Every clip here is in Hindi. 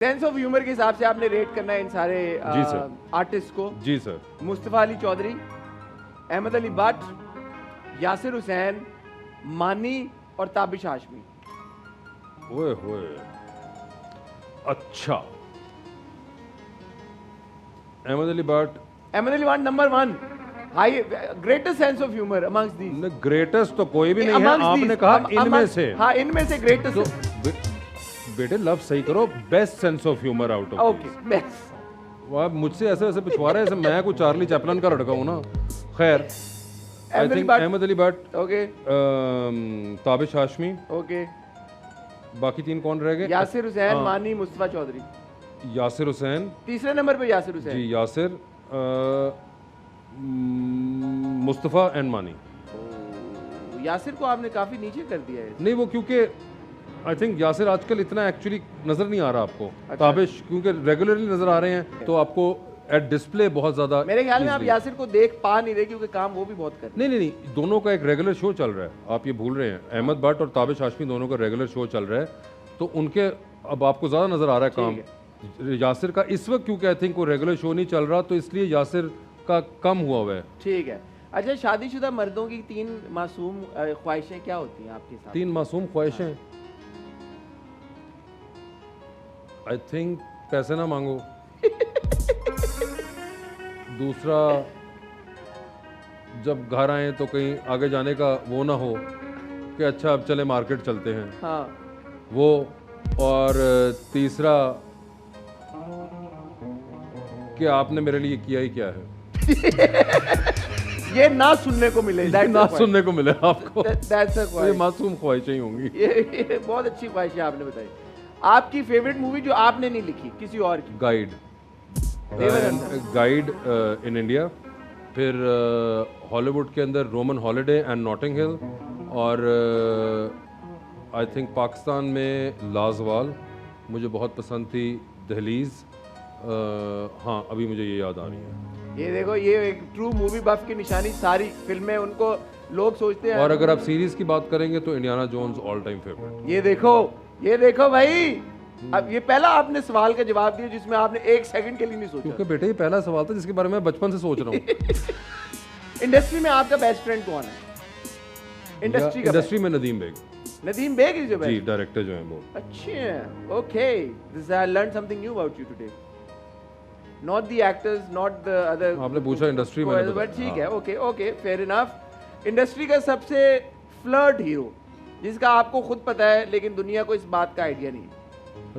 सेंस ऑफ ह्यूमर के हिसाब से आपने रेट करना है इन सारे जी सर। आर्टिस्ट को। जी सर। मुस्तफ़ा अली चौधरी, अहमद अली भट्ट, यासिर हुसैन, मानी और ताबिश हाशमी। ओए होए, अच्छा। अहमद अली भट्ट। अहमद अली भट्ट नंबर 1, हाई greatest sense of humour amongst these. Greatest तो कोई भी नहीं है, आपने कहा इनमें से। हाँ, इनमें से ग्रेटेस्ट। तो बेटे लफ्ज सही करो, best sense of humour out of. Okay, best. वो आप मुझसे ऐसे ऐसे पूछवा रहे हैं, ऐसे मैं कोई चार्ली चैपलन का लड़का हूँ ना। खैर, I think Ahmed Ali Bhatt, okay, Tabish Hashmi, okay. बाकी 3 कौन रह गए? यासिर हुसैन, मानी, मुस्तफ़ा चौधरी। यासिर हुसैन तीसरे नंबर पे यासिर हुसैन। जी, यासिर, मुस्तफ़ा एंड मानी। यासिर को आपने काफी नीचे कर दिया है। नहीं, वो क्योंकि आई थिंक यासिर आजकल इतना एक्चुअली नजर नहीं आ रहा आपको। अच्छा। ताबिश क्योंकि रेगुलरली नजर आ रहे हैं, तो आपको एट डिस्प्ले बहुत ज्यादा। मेरे ख्याल में आप यासिर को देख पा नहीं रहे क्योंकि काम वो भी बहुत कर रहे हैं। नहीं, दोनों का एक रेगुलर शो चल रहा है, आप ये भूल रहे हैं। अहमद भट्ट और ताबिश हाशमी दोनों का रेगुलर शो चल रहा है, तो उनके अब आपको ज्यादा नजर आ रहा है काम। यासिर का इस वक्त क्योंकि आई थिंक वो रेगुलर शो नहीं चल रहा, तो इसलिए यासिर का कम हुआ है। ठीक है। अच्छा, शादीशुदा मर्दों की 3 मासूम ख्वाहिशें क्या होती हैं आपके साथ? 3 मासूम ख्वाहिशें, आई थिंक पैसे ना मांगो। दूसरा, जब घर आए तो कहीं आगे जाने का वो ना हो कि अच्छा अब चले मार्केट चलते हैं। हाँ। वो, और तीसरा कि आपने मेरे लिए किया ही क्या है। ये ना सुनने को मिले, ना सुनने को मिले आपको। That's a ये मासूम ख्वाहिशें ही होंगी। ये बहुत अच्छी ख्वाहिश है आपने बताई। आपकी फेवरेट मूवी जो आपने नहीं लिखी, किसी और की? गाइड। गाइड इन इंडिया, फिर हॉलीवुड के अंदर Roman holiday and Notting Hill, और आई थिंक पाकिस्तान में लाजवाल मुझे बहुत पसंद थी। दहलीज, हाँ अभी मुझे ये याद आ रही है। ये देखो, ये एक ट्रू मूवी बफ की निशानी। सारी फिल्में उनको लोग सोचते हैं। और अगर आप सीरीज की बात करेंगे तो Indiana Jones all time favourite. ये देखो भाई, अब ये पहला आपने सवाल का जवाब दिया जिसमें आपने 1 सेकंड के लिए नहीं सोचा। क्योंकि बेटे ये पहला सवाल था जिसके बारे में बचपन से सोच रहा हूँ। इंडस्ट्री में आपका बेस्ट फ्रेंड कौन है? इंडस्ट्री में नदीम बेग। नदीम बेग इज योर जी, डायरेक्टर जो हैं वो। अच्छा, okay, this I learn something new about you today. Not the actors, not the other. आपने पूछा इंडस्ट्री में, बट ठीक है, okay okay, fair enough. Industry का सबसे फ्लर्ट हीरो जिसका आपको खुद पता है लेकिन दुनिया को इस बात का आइडिया नहीं है।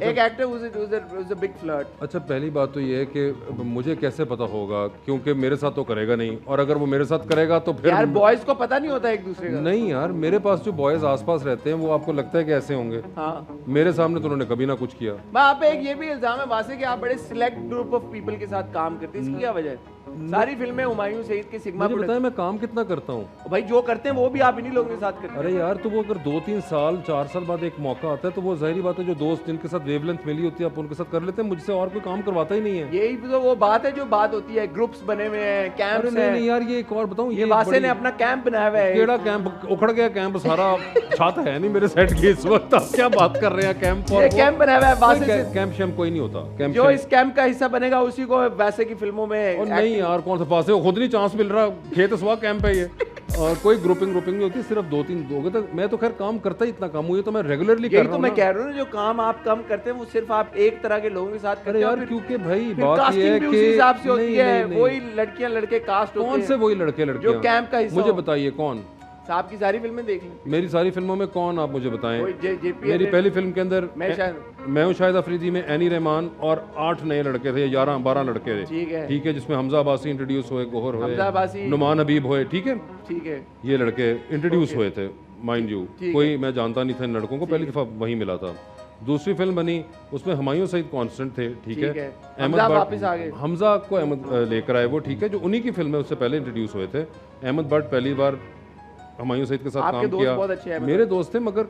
एक actor was a big flirt। अच्छा, पहली बात तो ये है कि मुझे कैसे पता होगा, क्योंकि मेरे साथ तो करेगा नहीं, और अगर वो मेरे साथ करेगा तो फिर यार बॉयज को पता नहीं होता एक दूसरे का। नहीं यार, मेरे पास जो बॉयज आसपास रहते हैं वो आपको लगता है कि ऐसे होंगे? हाँ। मेरे सामने तो उन्होंने कभी ना कुछ किया। वहाँ पे एक ये भी इल्जाम है वासे कि आप बड़े सिलेक्ट ग्रुप ऑफ पीपल के साथ काम करते हैं, इसकी क्या वजह है? सारी फिल्में हुमायूं सईद के सिग्मा। मुझे बताया मैं काम कितना करता हूँ भाई, जो करते हैं वो भी आप इन्हीं लोगों के साथ करते हैं। अरे यार, तो वो अगर 2-3 साल 4 साल बाद एक मौका आता है तो वो जाहिर बात है जो दोस्त जिनके साथ वेवलेंथ मिली होती है आप उनके साथ कर लेते हैं। मुझसे और कोई काम करवाता ही नहीं है। यही तो वो बात है जो बात होती है। ग्रुप्स बने हुए हैं, कैंप्स हैं। नहीं यार, ये एक और बताऊं, ये वासे ने अपना कैंप बनाया हुआ है। केड़ा कैंप? उखड़ गया कैंप सारा। छात है नहीं मेरे सेट की इस वक्त। आप क्या बात कर रहे हैं? कैंप और कैंप बनाया हुआ है वासे से। कैंप शैम्प कोई नहीं होता। कैंप जो इस कैंप का हिस्सा बनेगा उसी को वैसे की फिल्मों में। और नहीं यार, कौन सा पासे खुद नहीं चांस मिल रहा, खेत स्वा कैंप है ये। और कोई ग्रुपिंग नहीं होती, सिर्फ 2-3 लोग तक। मैं तो खैर काम करता ही इतना कम हुई, तो मैं रेगुलरली कर रहा हूं। तो मैं कह रहा हूं, जो काम आप कम करते हैं वो सिर्फ आप एक तरह के लोगों के साथ करते हैं। यार क्योंकि भाई बात ये है कि उसी हिसाब से होती है। वही लड़कियां लड़के कास्ट होते हैं। कौन से वही लड़के लड़कियां जो कैंप का हिस्सा? मुझे बताइए कौन? साहब की सारी फिल्में देख लें। मेरी सारी फिल्मों में कौन, आप मुझे बताएं। मेरी पहली फिल्म के अंदर मैं हूं शाहिद अफरीदी में एनी रहमान और 8 नए लड़के थे, 11-12 लड़के थे। ठीक है, जिसमें हमजा अब्बासी इंट्रोड्यूस हुए, गोहर हुए, नुमान हबीब हुए। ठीक है, ये लड़के इंट्रोड्यूस हुए थे, माइंड यू। कोई मैं जानता नहीं था इन लड़कों को, पहली दफा वहीं मिला था। दूसरी फिल्म बनी, उसमें हुमायूं सईद कांस्टेंट थे। ठीक है, अहमद भट्ट, हमजा को अहमद लेकर आए वो। ठीक है, जो उन्हीं की फिल्म है उससे पहले इंट्रोड्यूस हुए थे। अहमद भट्ट पहली बार हुमायूं सईद के साथ काम किया। मेरे दोस्त थे, मगर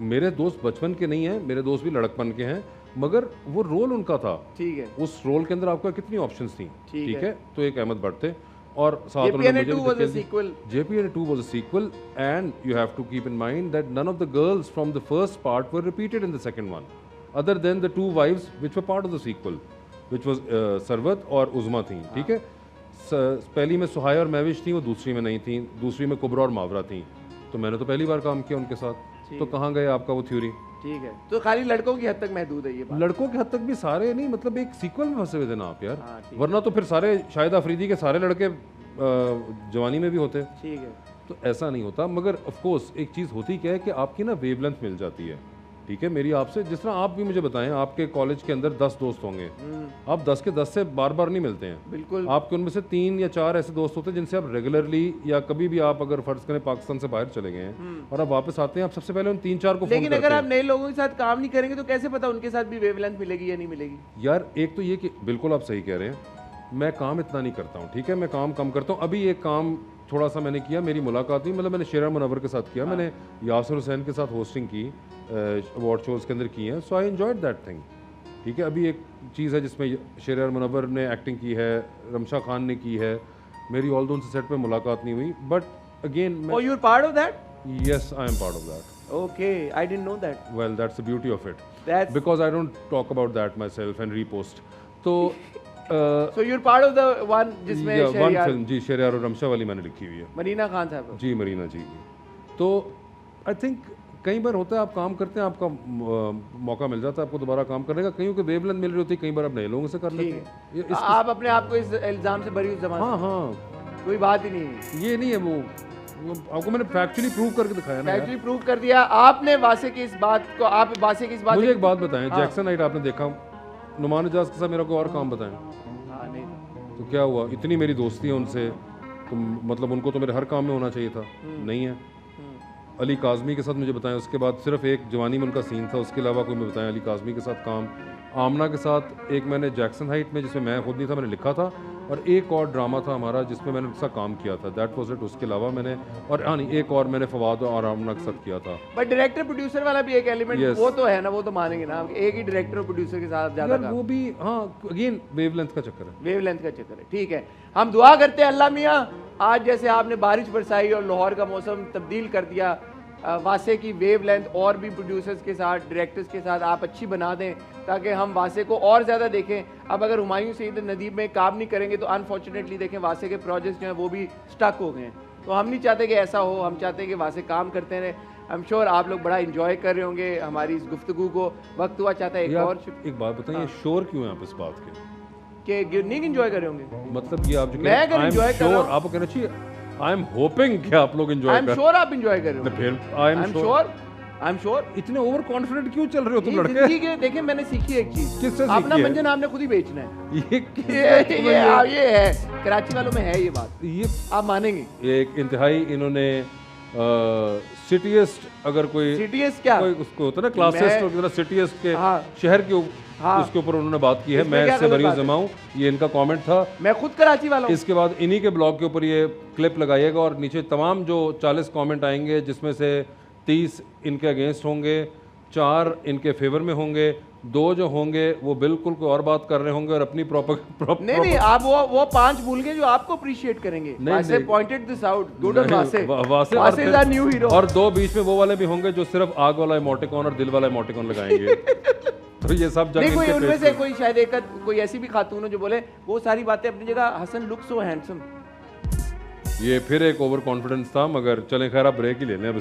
मेरे दोस्त बचपन के नहीं हैं, मेरे दोस्त भी लड़कपन के हैं, मगर वो रोल उनका था। ठीक है, उस रोल के अंदर आपको कितनी ऑप्शंस थी। ठीक है, तो एक अहमद भट्ट थे और साथ JPNA 2 was a sequel. JPNA 2 was a sequel, and you have to keep in mind that none of the girls from the first part were repeated in the second one. Other than the 2 wives which were part of the sequel, which was Sarwat और उज़मा थी, ठीक है। पहली में सुहाया और महविश थी, वो दूसरी में नहीं थी, दूसरी में कुबरा और मावरा थी। तो मैंने तो पहली बार काम किया उनके साथ, तो कहाँ गए आपका वो थ्योरी? ठीक है, तो खाली लड़कों की हद तक महदूद है ये बात। लड़कों की हद तक भी सारे नहीं, मतलब एक सीक्वल में फंसे हुए थे ना आप यार। वरना तो फिर सारे शाहिद अफरीदी के सारे लड़के जवानी में भी होते। ठीक है, तो ऐसा नहीं होता। मगर ऑफ कोर्स एक चीज़ होती क्या है कि आपकी ना वेवलेंथ मिल जाती है, ठीक है। मेरी आपसे, जिस तरह आप भी मुझे बताएं, आपके कॉलेज के अंदर 10 दोस्त होंगे, आप 10 के 10 से बार बार नहीं मिलते हैं। बिल्कुल। आपके उनमें से 3 या 4 ऐसे दोस्त होते हैं जिनसे आप रेगुलरली या कभी भी आप अगर फर्ज करें पाकिस्तान से बाहर चले गए हैं और आप वापस आते हैं, आप सबसे पहले उन 3-4 को फोन करते हैं। लेकिन अगर आप नए लोगों के साथ काम नहीं करेंगे तो कैसे पता उनके साथ भी वेवलेंथ मिलेगी या नहीं मिलेगी? यार एक तो ये कि बिल्कुल आप सही कह रहे हैं, मैं काम इतना नहीं करता हूँ, ठीक है, मैं काम कम करता हूँ। अभी एक काम थोड़ा सा मैंने किया, मेरी मुलाकात नहीं, मतलब मैंने शेरा मुनव्वर के साथ किया, मैंने यासिर हुसैन के साथ होस्टिंग की, अवार्ड शोज़ के अंदर की हैं, सो आई एंजॉयड दैट थिंग, ठीक है। अभी एक चीज़ है जिसमें शेरा मुनव्वर ने एक्टिंग की है, रमशा खान ने की है, मेरी ऑल दो उनसे सेट पे मुलाकात नहीं हुई, but again Oh, you're part of that? Yes, I am part of that. Okay, I didn't know that. Well, that's the beauty of it. That's because I don't talk about that myself and repost. तो so you're part of the one जिसमें one film जी शेरियार और रमशा वाली मैंने लिखी हुई है, मरीना खान साहब जी, मरीना जी। तो आई थिंक कई बार होता है आप काम करते हैं, आपका मौका मिल जाता है आपको दोबारा काम करने का, कहीं को वेवलेंथ मिल रही होती है, कई बार आप नए लोगों से कर लेते हैं। आप अपने आप को इस इल्जाम से बरी ज़बान, हाँ हाँ, कोई बात ही नहीं है, ये नहीं है। वो आपको मैंने फैक्चुअली प्रूव करके दिखाया ना, फैक्चुअली प्रूव कर दिया आपने वासे की इस बात को। आप वासे की इस बात, मुझे एक बात बताएं, जैक्सन हाइट आपने देखा, नुमान इजाज के साथ मेरा कोई और काम बताएं। नहीं तो क्या हुआ, इतनी मेरी दोस्ती है उनसे, तो मतलब उनको तो मेरे हर काम में होना चाहिए था, नहीं है। अली काज़मी के साथ मुझे बताएं, उसके बाद सिर्फ एक जवानी में उनका सीन था, उसके अलावा कोई मैं बताएं अली काज़मी के साथ काम। आमना के साथ एक मैंने जैक्सन हाइट में, जिसमें मैं खुद नहीं था, मैंने लिखा था, और एक और ड्रामा था हमारा जिसमें मैंने उनके साथ काम किया था, दैट वाज इट। उसके अलावा मैंने, और हाँ नहीं, एक और मैंने फवाद और आमना के साथ किया था। बट डायरेक्टर प्रोड्यूसर वाला भी एक एलिमेंट वो तो है ना, वो तो मानेंगे ना, एक ही डायरेक्टर और प्रोड्यूसर के साथ ज़्यादा वो भी, हाँ अगेन वेवलेंथ का चक्कर है, वेवलेंथ का चक्कर है। ठीक है, हम दुआ करते हैं अल्लाह मियाँ आज जैसे आपने बारिश बरसाई और लाहौर का मौसम तब्दील कर दिया, वासे की वेवलेंथ और भी प्रोड्यूसर्स के साथ, डायरेक्टर्स के साथ आप अच्छी बना दें ताकि हम वासे को और ज़्यादा देखें। अब अगर हुमायूं सईद नदीम में काम नहीं करेंगे तो अनफॉर्चुनेटली देखें वासे के प्रोजेक्ट्स जो हैं वो भी स्टक हो गए हैं। तो हम नहीं चाहते कि ऐसा हो, हम चाहते हैं कि वासे काम करते रहें। आई एम श्योर आप लोग बड़ा इंजॉय कर रहे होंगे हमारी इस गुफ्तगू को। वक्त हुआ चाहता है एक बात बताइए, श्योर क्यों है आप इस बात के नहीं इंजॉय कर रहे होंगे? मतलब ये आप जो मैं अगर इंजॉय कर रहा हूं, आपको कहना चाहिए आई एम होपिंग कि आप लोग एंजॉय कर, आई एम श्योर आप एंजॉय कर रहे हो, फिर आई एम श्योर। इतने ओवर कॉन्फिडेंट क्यों चल रहे हो तुम लड़के? ठीक है, देखिए मैंने सीखी एक चीज, किससे अपना मंजन आपने खुद ही बेचना है। ये है कराची वालों में है ये बात, ये आप मानेंगे। एक इंतहाई इन्होंने सिटीएस्ट, अगर कोई सिटीएस्ट क्या कोई उसको होता है ना क्लासेस्ट, और सिटीएस्ट के शहर के उसके ऊपर उन्होंने बात की है। मैं इससे बरी जमा हूं, ये इनका कमेंट था, मैं खुद कराची वाला हूं। इसके बाद इन्हीं के ब्लॉग के ऊपर ये क्लिप लगाइएगा और नीचे तमाम जो 40 कमेंट आएंगे जिसमें से 30 इनके अगेंस्ट होंगे, 4 इनके फेवर में होंगे, 2 जो होंगे वो बिल्कुल कोई और बात कर रहे होंगे और अपनी नहीं आप वो 5 भूल गए जो आपको अप्रिशिएट करेंगे। वासे pointed this out, good on वासे इज अ न्यू हीरो। और 2 बीच में वो वाले भी होंगे जो सिर्फ आग वाला इमोटिकॉन और दिल वाला इमोटिकॉन लगाएंगे। तो ये सब जगह कोई उनमें से कोई शायद एक कोई ऐसी भी खातून हो जो बोले वो सारी बातें अपनी जगह, हसन लुक सो हैंडसम। ये फिर एक ओवर कॉन्फिडेंस था, मगर चलें खैर आप ब्रेक ही ले लें अब।